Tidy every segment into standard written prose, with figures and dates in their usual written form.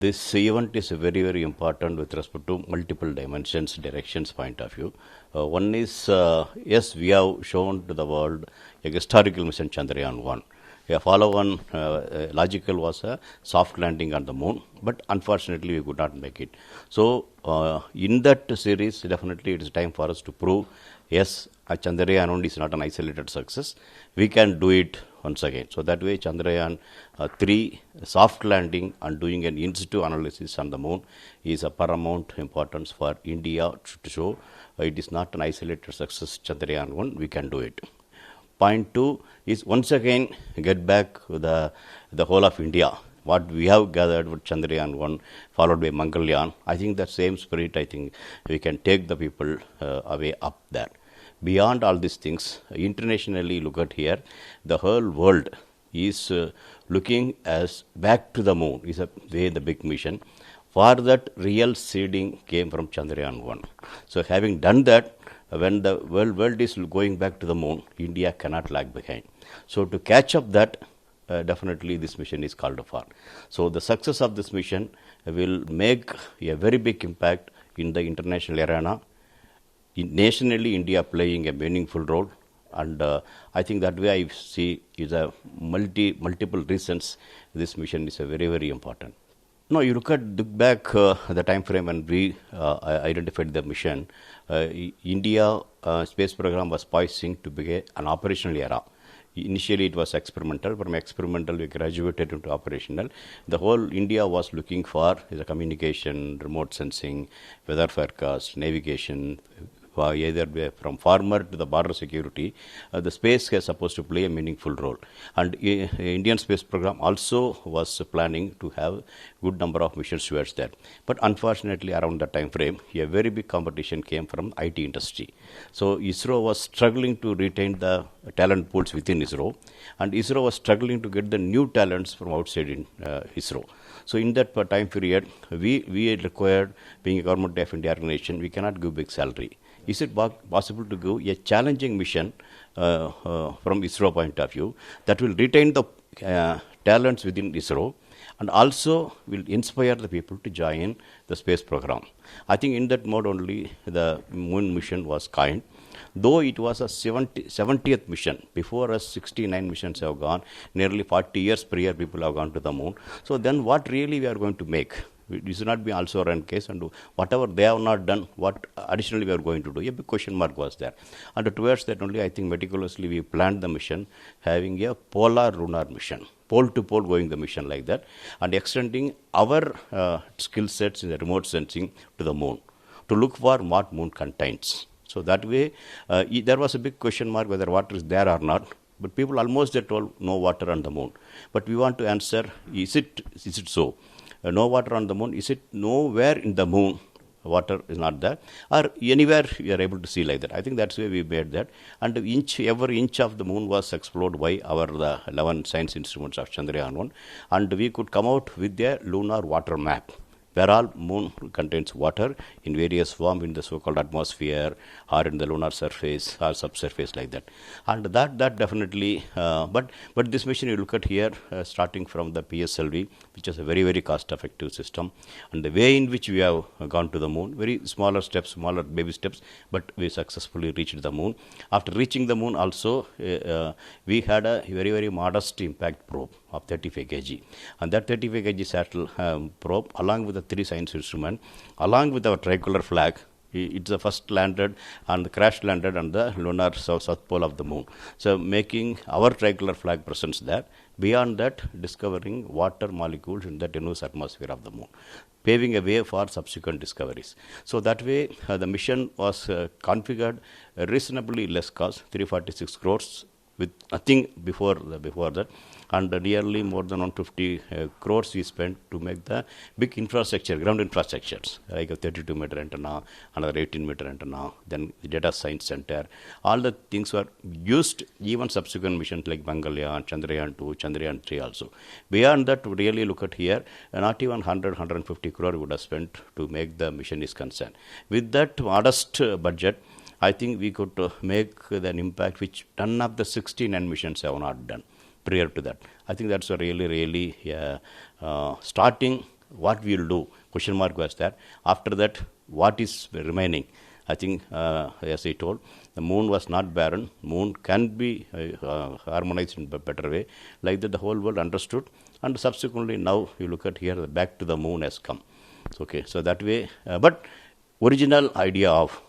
This event is very, very important with respect to multiple dimensions, directions point of view. One is, yes, we have shown to the world a historical mission Chandrayaan-1. A follow-on logical was a soft landing on the moon, but unfortunately we could not make it. So, in that series, definitely it is time for us to prove, yes, Chandrayaan-1 is not an isolated success. We can do it once again. So that way Chandrayaan-3 soft landing and doing an in situ analysis on the moon is a paramount importance for India to show it is not an isolated success. Chandrayaan-1, we can do it. Point 2 is once again get back the whole of India. What we have gathered with Chandrayaan-1 followed by Mangalyaan, I think that same spirit, I think we can take the people away up there. Beyond all these things, internationally look at here, the whole world is looking as back to the moon, is a way the big mission. For that, real seeding came from Chandrayaan-1. So having done that, when the world is going back to the moon, India cannot lag behind. So to catch up that, definitely this mission is called for. So the success of this mission will make a very big impact in the international arena. Nationally, India playing a meaningful role, and I think that way I see is a multiple reasons this mission is a very, very important. Now you look back the time frame when we identified the mission. India space program was poising to begin an operational era. Initially it was experimental. From experimental we graduated into operational. The whole India was looking for the communication, remote sensing, weather forecast, navigation, either from farmer to the border security. The space is supposed to play a meaningful role. And Indian space program also was planning to have good number of missions towards that. But unfortunately around that time frame, a very big competition came from IT industry. So ISRO was struggling to retain the talent pools within ISRO, and ISRO was struggling to get the new talents from outside in ISRO. So in that time period, we required, being a government of India organization, we cannot give big salary. Is it possible to give a challenging mission from ISRO point of view that will retain the talents within ISRO and also will inspire the people to join the space program? I think in that mode only the moon mission was kind. Though it was a 70th mission, before us 69 missions have gone, nearly 40 years prior people have gone to the moon. So then what really we are going to make? It should not be also a run case, and whatever they have not done, what additionally we are going to do? A big question mark was there. And towards that only, I think meticulously we planned the mission, having a polar lunar mission, pole to pole going the mission like that, and extending our skill sets in the remote sensing to the moon, to look for what moon contains. So that way, there was a big question mark whether water is there or not. But people almost they told no water on the moon. But we want to answer, is it so? No water on the moon, is it nowhere in the moon water is not there, or anywhere we are able to see like that? I think that's why we made that. And every inch of the moon was explored by our 11 science instruments of Chandrayaan-1, and we could come out with a lunar water map, where all moon contains water in various form in the so-called atmosphere or in the lunar surface or subsurface like that. And that definitely, but this mission you look at here, starting from the PSLV, which is a very, very cost-effective system, and the way in which we have gone to the moon, very smaller steps, smaller baby steps, but we successfully reached the moon. After reaching the moon also, we had a very, very modest impact probe of 35 kg. And that 35 kg satellite probe, along with the 3 science instruments, along with our tricolor flag, it's the first landed and crash landed on the lunar south pole of the moon. So making our tricolor flag presence there. Beyond that, discovering water molecules in the tenuous atmosphere of the moon, paving a way for subsequent discoveries. So that way, the mission was configured reasonably less cost, 346 crores, with nothing before that, and nearly more than 150 crores we spent to make the big infrastructure, ground infrastructures, like a 32-meter antenna, another 18-meter antenna, then the data science center. All the things were used, even subsequent missions like Mangalyaan, Chandrayaan-2, Chandrayaan-3 also. Beyond that, to really look at here, not even 150 crore would have spent to make the mission is concerned. With that modest budget, I think we could make an impact which none of the 69 missions have not done prior to that. I think that's a really starting what we will do, question mark was there. After that, what is remaining? I think, as I told, the moon was not barren. Moon can be harmonized in a better way. Like that, the whole world understood. And subsequently, now you look at here, back to the moon has come. Okay, so that way, but original idea of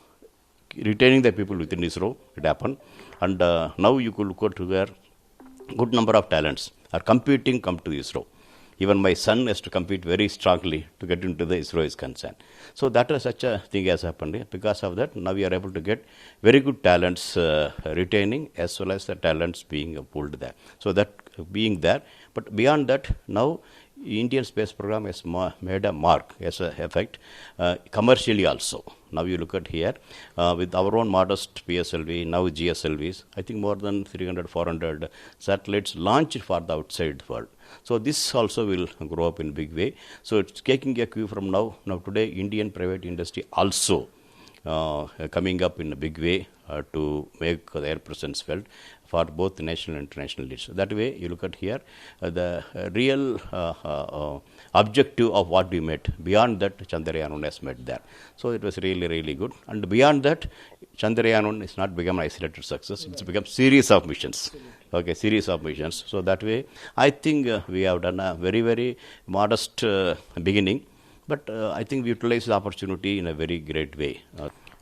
retaining the people within ISRO, it happened. And now you could look at where good number of talents are competing come to ISRO. Even my son has to compete very strongly to get into the ISRO is concerned. So that is such a thing has happened. Because of that, now we are able to get very good talents retaining as well as the talents being pulled there. So that being there, but beyond that, now Indian space program has made a mark as an effect commercially also. Now you look at here with our own modest PSLV, now GSLVs, I think more than 300, 400 satellites launched for the outside world. So this also will grow up in a big way. So it's taking a cue from now. Now today, Indian private industry also coming up in a big way to make their presence felt for both national and international leaders. So that way, you look at here, the real objective of what we met. Beyond that, Chandrayaan-1 has met there. So it was really, really good. And beyond that, Chandrayaan-1 is not become an isolated success. It's become series of missions. Okay, series of missions. So that way, I think we have done a very, very modest beginning. But I think we utilize the opportunity in a very great way.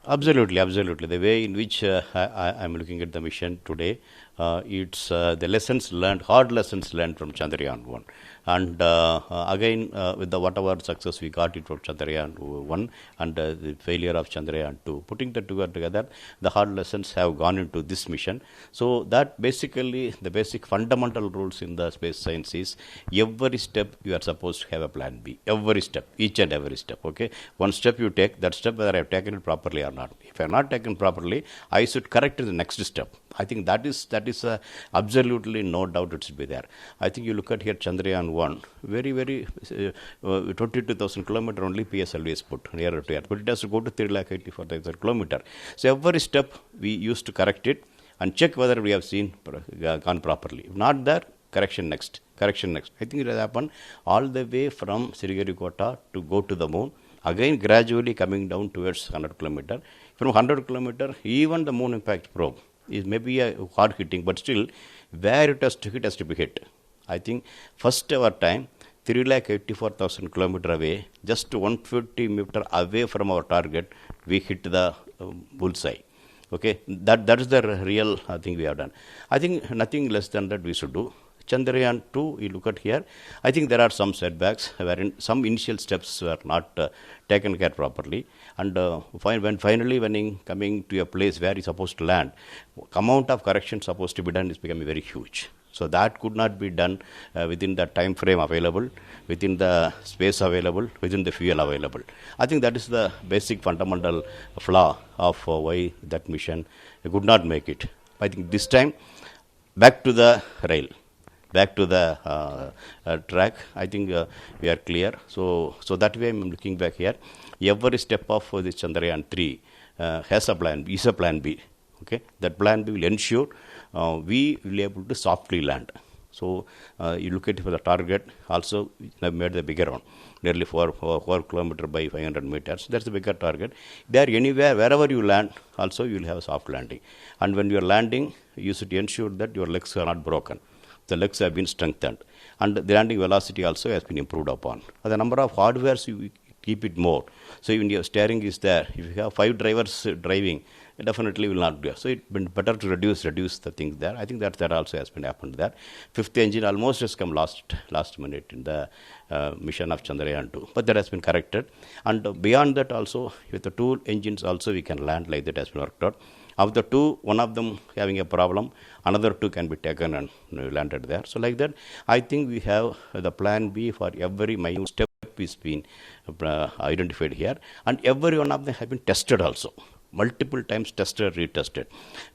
Absolutely, absolutely. The way in which I am looking at the mission today, it's the lessons learned, hard lessons learned from Chandrayaan-1. And again, with the whatever success we got it from Chandrayaan-1 and the failure of Chandrayaan-2, putting the two together, the hard lessons have gone into this mission. So that basically, the basic fundamental rules in the space science is every step you are supposed to have a plan B. Every step, each and every step. Okay, one step you take, that step whether I have taken it properly or not. If I have not taken properly, I should correct the next step. I think that is absolutely no doubt it should be there. I think you look at here Chandrayaan-1, very, very 22,000 kilometer only PSLV is put nearer to Earth, but it has to go to 384,000 kilometer. So every step we used to correct it and check whether we have gone properly. If not there, correction next. I think it has happened all the way from Sriharikota to go to the moon. Again, gradually coming down towards 100 kilometer. From 100 kilometer, even the moon impact probe is maybe a hard hitting, but still, where it has to hit has to be hit. I think first ever time, 384,000 kilometer away, just 150 meter away from our target, we hit the bullseye. Okay, that is the real thing we have done. I think nothing less than that we should do. Chandrayaan-2, you look at here, I think there are some setbacks wherein some initial steps were not taken care properly. And when coming to a place where you're supposed to land, amount of correction supposed to be done is becoming very huge. So that could not be done within the time frame available, within the space available, within the fuel available. I think that is the basic fundamental flaw of why that mission could not make it. I think this time, back to the rail. Back to the track, I think we are clear. So that way I'm looking back here. Every step of this Chandrayaan-3 has a plan, is a plan B. Okay, that plan B will ensure we will be able to softly land. So you look at it for the target, also have made the bigger one, nearly 4 kilometer by 500 meters. That's the bigger target. There anywhere, wherever you land, also you will have a soft landing. And when you are landing, you should ensure that your legs are not broken. The legs have been strengthened, and the landing velocity also has been improved upon. The number of hardwares you keep it more. So when your steering is there, if you have 5 drivers driving, it definitely will not do. So it's been better to reduce the things there. I think that also has been happened there. 5th engine almost has come last minute in the mission of Chandrayaan-2, but that has been corrected. And beyond that also, with the 2 engines also we can land like that has been worked out. Of the 2, one of them having a problem, another 2 can be taken and landed there. So like that, I think we have the plan B for every minute step is been identified here, and every one of them have been tested also. Multiple times tested, retested.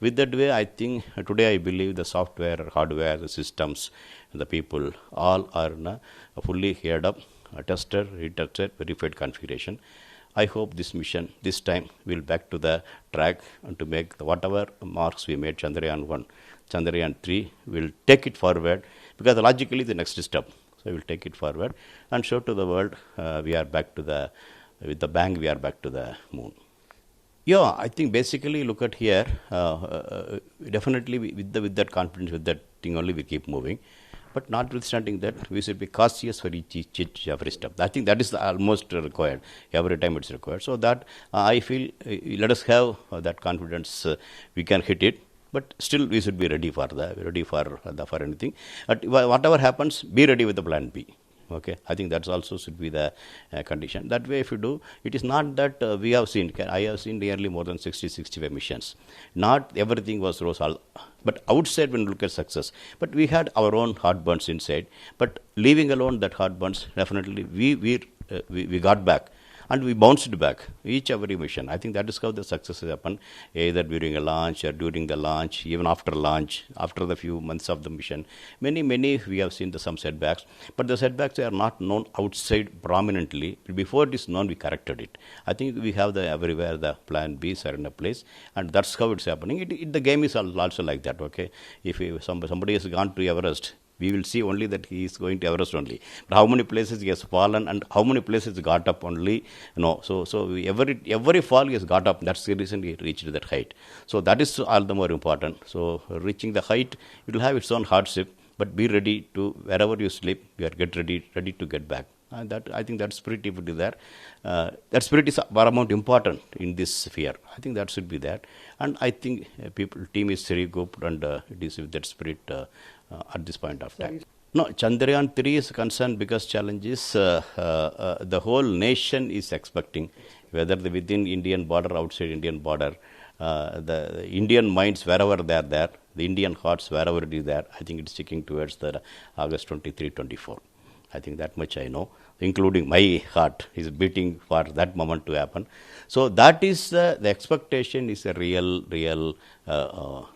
With that way, I think today I believe the software, hardware, the systems, the people all are fully geared up, tested, retested, verified configuration. I hope this mission, this time, will back to the track and to make whatever marks we made Chandrayaan-1, Chandrayaan-3 will take it forward, because logically the next step. So we will take it forward and show to the world we are back to the, with the bang, we are back to the moon. Yeah, I think basically look at here, definitely with that confidence, with that thing only we keep moving. But notwithstanding that, we should be cautious for each every step. I think that is almost required. Every time it's required. So that I feel, let us have that confidence. We can hit it, but still we should be ready for for anything. But whatever happens, be ready with the plan B. Okay, I think that's also should be the condition. That way, if you do, it is not that we have seen. I have seen nearly more than 60-65 missions. Not everything was rose, but outside when we look at success. But we had our own heartburns inside. But leaving alone that heartburns, definitely we got back. And we bounced back, every mission. I think that is how the success has happened, either during a launch or during the launch, even after launch, after the few months of the mission. Many, we have seen some setbacks, but the setbacks are not known outside prominently. Before it is known, we corrected it. I think we have everywhere the plan Bs are in a place, and that's how it's happening. The game is also like that, okay? If somebody has gone to Everest, we will see only that he is going to Everest only. But how many places he has fallen and how many places he got up only, So every fall he has got up. That's the reason he reached that height. So that is all the more important. So reaching the height, it will have its own hardship, but be ready to, wherever you sleep, you are ready to get back. And that, I think that spirit will be there. That spirit is paramount important in this sphere. I think that should be there. And I think team is very good, and it is with that spirit at this point of time. No, Chandrayaan-3 is concerned because challenge is the whole nation is expecting, whether within Indian border, outside Indian border, the Indian minds wherever they are there, the Indian hearts wherever it is there, I think it's sticking towards the August 23, 24. I think that much I know, including my heart is beating for that moment to happen. So that is the expectation is a real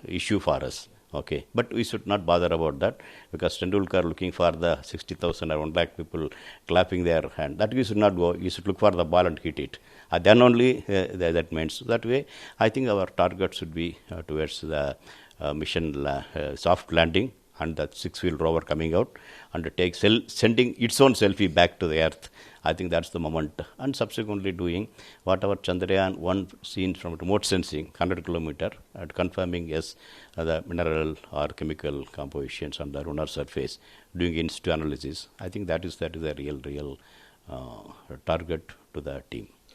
issue for us. Okay, but we should not bother about that, because Tendulkar looking for the 60,000 or 1 lakh people clapping their hand. That we should not go. You should look for the ball and hit it. Then only that means. So that way, I think our target should be towards the mission soft landing and the 6-wheel rover coming out and sending its own selfie back to the earth. I think that's the moment. And subsequently doing whatever Chandrayaan-1 seen from remote sensing, 100 kilometer, and confirming yes, the mineral or chemical compositions on the lunar surface, doing in situ analysis. I think that is a real target to the team.